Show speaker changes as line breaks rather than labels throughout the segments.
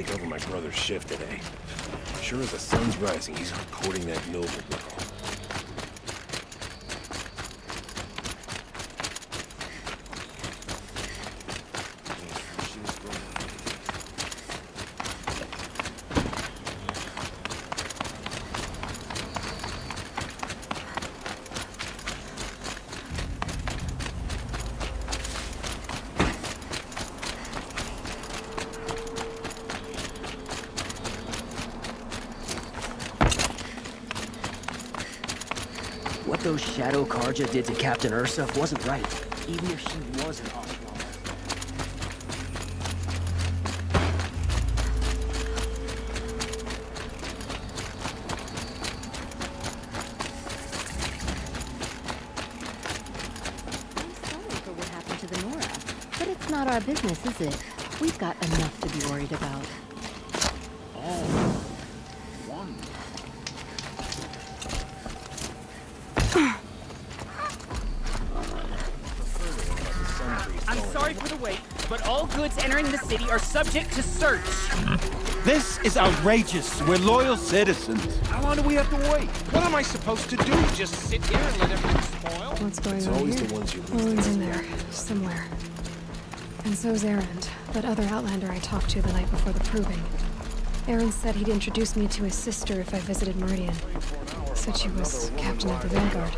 take over my brother's shift today. Sure as the sun's rising, he's courting that noble girl.
What those Shadow Karja did to Captain Ursuf wasn't right, even if she was an Oshwald.
I'm sorry for what happened to the Nora, but it's not our business, is it? We've got enough to be worried about.
I'm sorry for the wait, but all goods entering the city are subject to search.
This is outrageous. We're loyal citizens.
How long do we have to wait? What am I supposed to do? Just sit here and let everything spoil?
What's going
It's
on
always
here?
the ones you least
Owen's in
expect.
there, somewhere. And so's Erend, that other Outlander I talked to the night before the proving. Erend said he'd introduce me to his sister if I visited Meridian. Said she was captain of the Vanguard.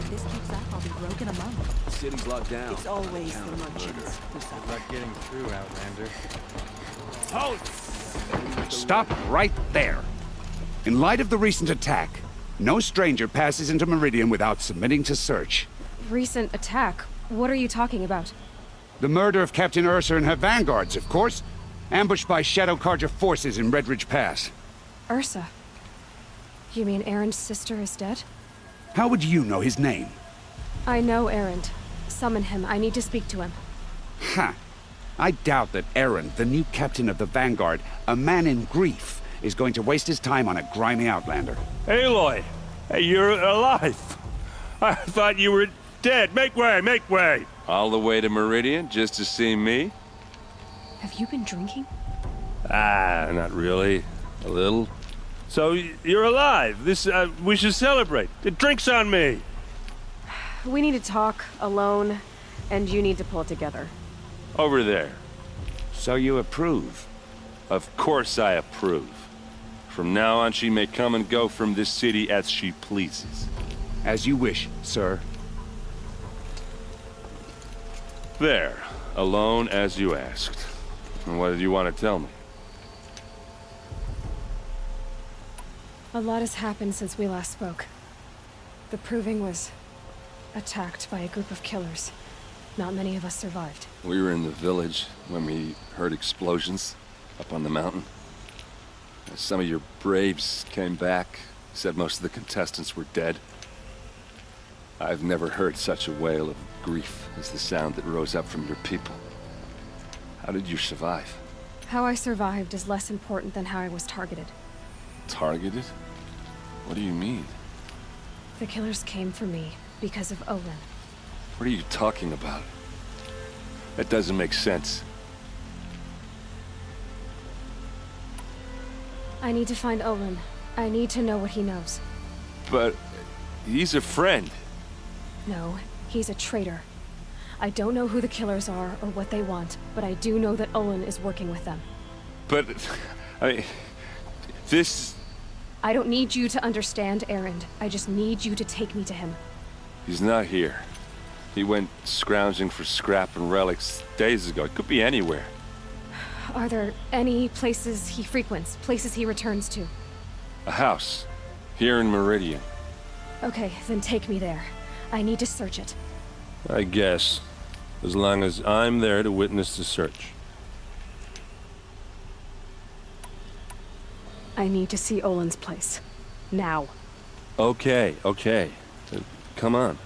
If this keeps up, I'll be broke in a month.
The city's locked down.
It's always the merchants who suffer.
Good luck getting through, Outlander.
Stop right there. In light of the recent attack, no stranger passes into Meridian without submitting to search.
Recent attack? What are you talking about?
The murder of Captain Ursa and her vanguards, of course. Ambushed by Shadow Karja forces in Redridge Pass.
Ursa? You mean Erend's sister is dead?
How would you know his name?
I know Erend. Summon him. I need to speak to him.
Ha! I doubt that Erend, the new captain of the Vanguard, a man in grief, is going to waste his time on a grimy Outlander.
Aloy! Hey, you're alive! I thought you were dead. Make way, make way!
All the way to Meridian just to see me?
Have you been drinking?
Ah, not really. A little. So, you're alive. We should celebrate. The drink's on me.
We need to talk, alone, and you need to pull it together.
Over there.
So you approve?
Of course I approve. From now on, she may come and go from this city as she pleases.
As you wish, sir.
There. Alone as you asked. And what did you want to tell me?
A lot has happened since we last spoke. The Proving was attacked by a group of killers. Not many of us survived.
We were in the village when we heard explosions up on the mountain. Some of your braves came back, said most of the contestants were dead. I've never heard such a wail of grief as the sound that rose up from your people. How did you survive?
How I survived is less important than how I was targeted.
Targeted? What do you mean?
The killers came for me because of Olin.
What are you talking about? That doesn't make sense.
I need to find Olin. I need to know what he knows.
But he's a friend.
No, he's a traitor. I don't know who the killers are or what they want, but I do know that Olin is working with them.
But, this...
I don't need you to understand, Erend. I just need you to take me to him.
He's not here. He went scrounging for scrap and relics days ago. It could be anywhere.
Are there any places he frequents, places he returns to?
A house. Here in Meridian.
Okay, then take me there. I need to search it.
I guess. As long as I'm there to witness the search.
I need to see Olin's place. Now.
Okay. Come on.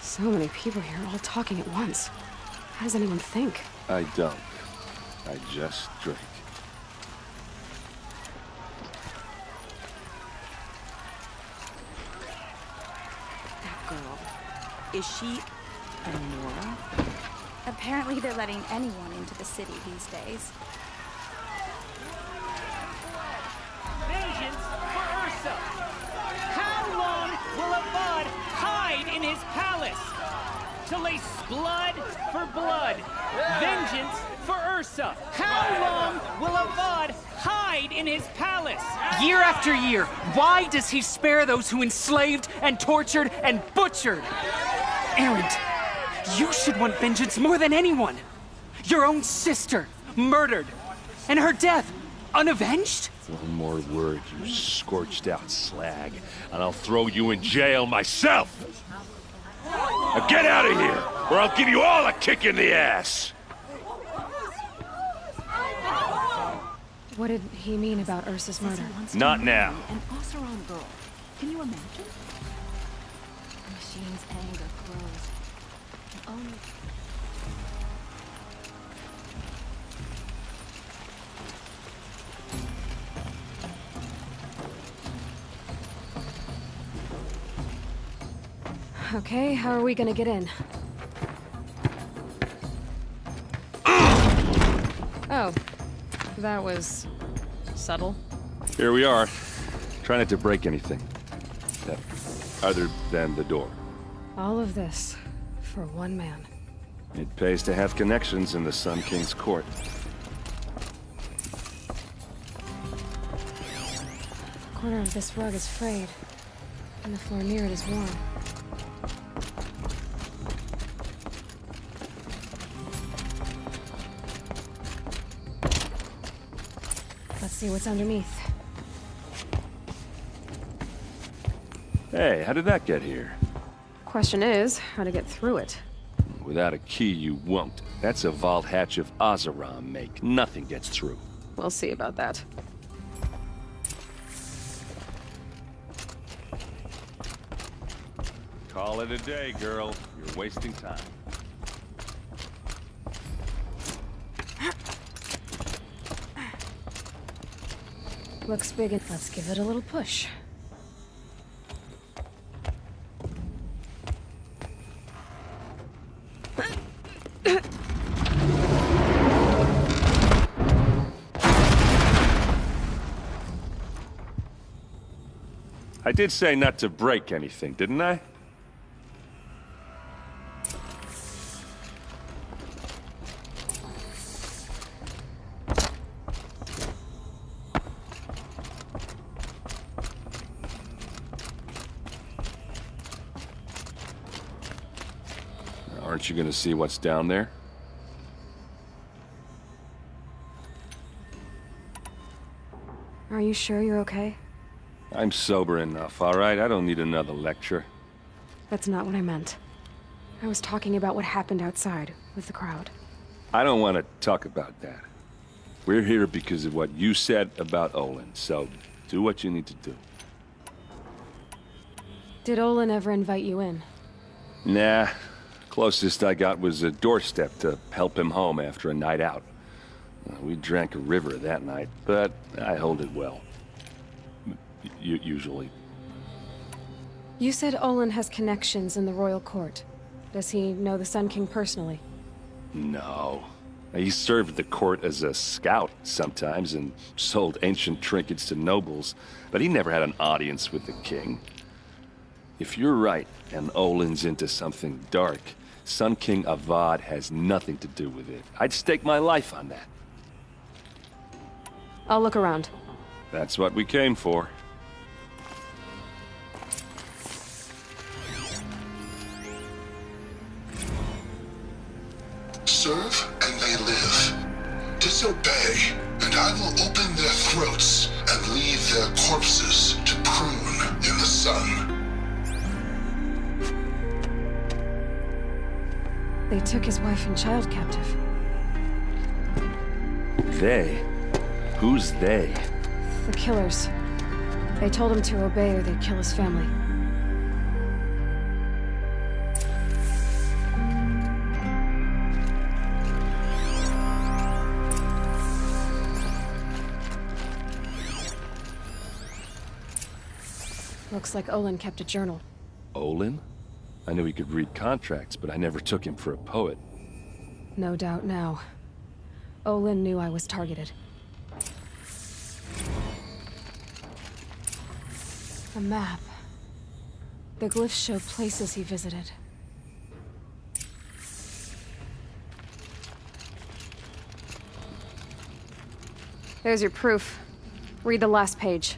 So many people here, all talking at once. How does anyone think?
I don't. I just drink.
Is she a Nora?
Apparently they're letting anyone into the city these days.
Vengeance for Ursa! How long will a bud hide in his palace? Till they blood for blood. Vengeance for Ursa. How long will a bud hide in his palace?
Year after year, why does he spare those who enslaved and tortured and butchered? Erend, you should want vengeance more than anyone. Your own sister, murdered, and her death, unavenged?
One more word, you scorched out slag, and I'll throw you in jail myself! Now get out of here, or I'll give you all a kick in the ass!
What did he mean about Ursa's murder?
Not now.
An Oseram girl. Can you imagine? The machine's anger grows. Only...
Okay, how are we gonna get in? Oh, that was subtle.
Here we are. Try not to break anything. Other than the door.
All of this for one man.
It pays to have connections in the Sun King's court.
The corner of this rug is frayed, and the floor near it is warm. Let's see what's underneath.
Hey, how did that get here?
Question is, how to get through it.
Without a key, you won't. That's a vault hatch of Oseram make. Nothing gets through.
We'll see about that.
Call it a day, girl. You're wasting time.
Looks big, and let's give it a little push.
I did say not to break anything, didn't I? Aren't you gonna see what's down there?
Are you sure you're okay?
I'm sober enough, all right? I don't need another lecture.
That's not what I meant. I was talking about what happened outside, with the crowd.
I don't want to talk about that. We're here because of what you said about Olin, so do what you need to do.
Did Olin ever invite you in?
Nah. Closest I got was a doorstep to help him home after a night out. We drank a river that night, but I hold it well. Usually.
You said Olin has connections in the royal court. Does he know the Sun King personally?
No. He served the court as a scout sometimes and sold ancient trinkets to nobles, but he never had an audience with the king. If you're right, and Olin's into something dark, Sun King Avad has nothing to do with it. I'd stake my life on that.
I'll look around.
That's what we came for.
Serve and they live. Disobey, and I will open their throats and leave their corpses to prune in the sun.
They took his wife and child captive.
They? Who's they?
The killers. They told him to obey or they'd kill his family. Looks like Olin kept a journal.
Olin? I knew he could read contracts, but I never took him for a poet.
No doubt now. Olin knew I was targeted. A map. The glyphs show places he visited. There's your proof. Read the last page.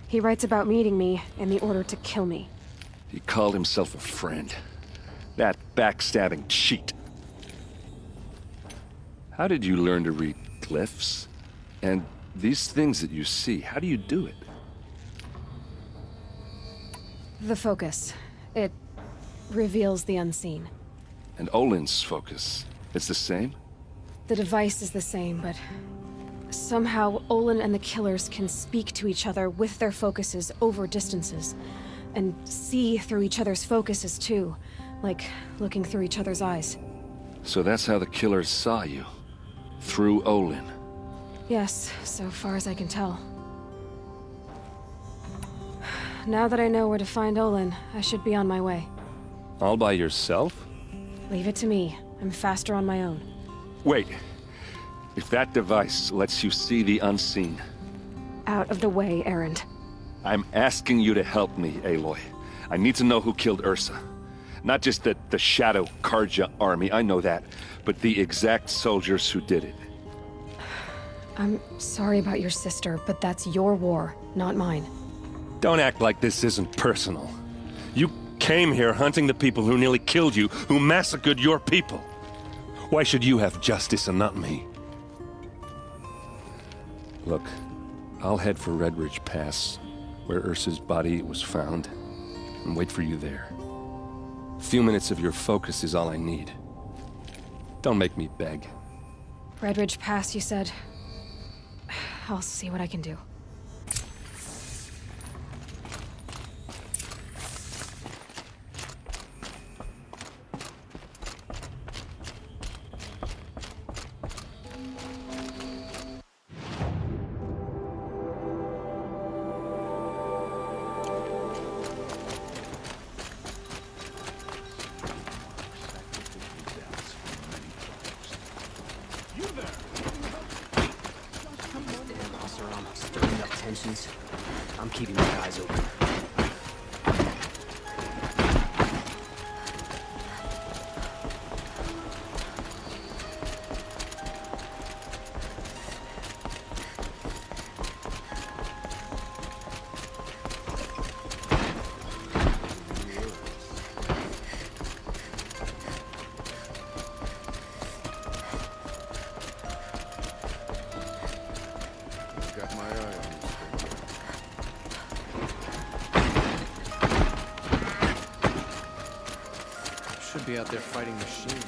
He writes about meeting me in the order to kill me.
He called himself a friend. That backstabbing cheat. How did you learn to read glyphs? And these things that you see, how do you do it?
The focus. It reveals the unseen.
And Olin's focus, it's the same?
The device is the same, but somehow Olin and the killers can speak to each other with their focuses over distances. And see through each other's focuses too, like looking through each other's eyes.
So that's how the killers saw you? Through Olin?
Yes, so far as I can tell. Now that I know where to find Olin, I should be on my way.
All by yourself?
Leave it to me. I'm faster on my own.
Wait. If that device lets you see the unseen...
Out of the way, Erend.
I'm asking you to help me, Aloy. I need to know who killed Ursa. Not just the Shadow Karja army, I know that, but the exact soldiers who did it.
I'm sorry about your sister, but that's your war, not mine.
Don't act like this isn't personal. You came here hunting the people who nearly killed you, who massacred your people. Why should you have justice and not me?
Look, I'll head for Red Ridge Pass, where Ursa's body was found, and wait for you there. A few minutes of your focus is all I need. Don't make me beg.
Red Ridge Pass, you said? I'll see what I can do.
Stirring up tensions. I'm keeping my eyes open.
Got my eye on this thing. Should be out there fighting machines.